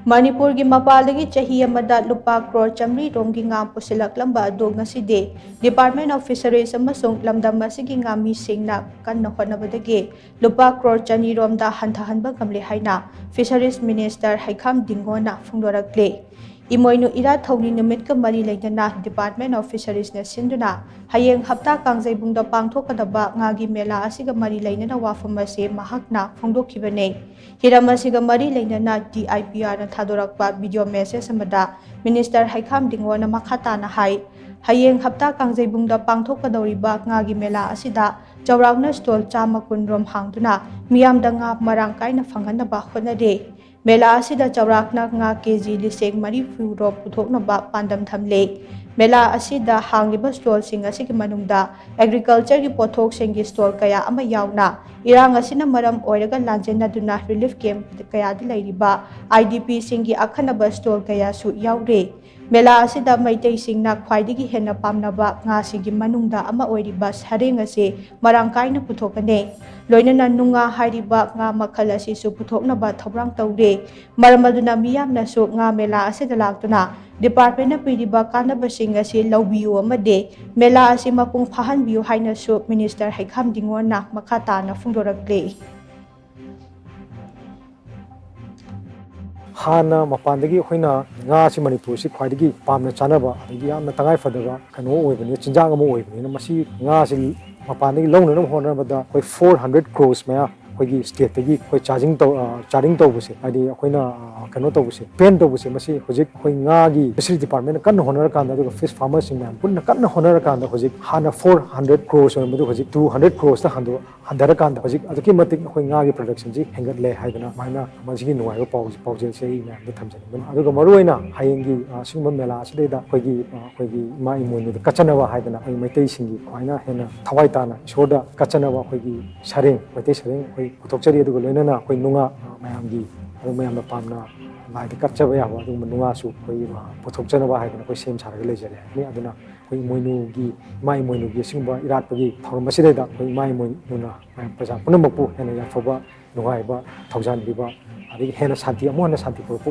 Manipur gi MAPAL CHAHI AMADA Lupa Crore Chamri Rom gi ngam PUSHILLAKLAMBA adu ngasidi Department of Fisheries amasung Lamdam Asigi Ngamee Shing na Kanna Hotnabadagi Lupa Crore Chani Rom Da Hantha-Hanba Ngamle HAINA Fisheries Minister HEIKHAM DINGO na PHONGDORAKLI Imoinu ira thongni numit ka mari leidana Department of Fisheries na sinduna hayeng hapta kangjai bungda pangthokadaba ngagi mela asiga mari leidana wafam ase mahakna phongdokhibane hiram asiga mari leidana DIPR na thadorakpa video message amada Minister HEIKHAM DINGO na makhata na hai hayeng hapta kangjai bungda pangthokadoriba ngagi mela asida chawrauna stall chama kunrom hangduna miyamda nga marang kaina phanghanaba hotnade Mela asida chawrakna nga KG liseng marifuro puthoknaba pandam thamle Mela asida hangliba stall sing asigi manungda agriculture gi pothok sengi stall kaya ama yauna irang asina maram oiraga lanjena duna relief camp kaya dilairiba IDP singi akhanaba stall kaya su yaure Mela asida maitei singna khwaidigi henna pamnaba nga sigi manungda ama oiriba sareng ase marang kaina puthokane loinana nunga hairiba nga makhal asisu puthoknaba thobrang tawre maramaduna miyamna su nga mela asida laktuna department na piriba kanaba sing ase lawbiu amade mela ase mapung phahanbiu haina su Minister HEIKHAM DINGO na makhata na phongdorakle Hana mapandagi hoina nga si Manipur si khwaidagi pamna chanaba adagi yamna tangai fadaba kano oibani chinjang ama oibani na masi nga si mapandagi lawna nam honabada koi 400 crores maya koi state tagi koi charging tawbuse adi koina kano tawbuse pen tawbuse masi hojik koi nga gi fisheries department kan honara kanda aduga fish farmers sing man punna kan honara kanda hojik hana 400 crores madu hojik 200 crores ta handara kanda hojik aduki matik koi nga gi production ji hengat le haidana maina masigi nuai ba pauje se ina da thamjani aduga maruina hayengi singba mela asideda koigi ma imoni da kachanaba haidana koi maitai singi koina hena thawai tana shoda kachanaba koigi sareng maitai sareng koi puthokchari aduga loinana koi nunga mayamgi mayamna pamna laidi kachaba ya aduga nunga su koi puthokchanaba haidana koi sem saraga lejare ni aduna koi moinugi mai moinugi singba iratpagi thorum asideda koi mai moinuna paja punamapu hena yafoba nungai ba thawjan biba adi hena santi amona santi purpo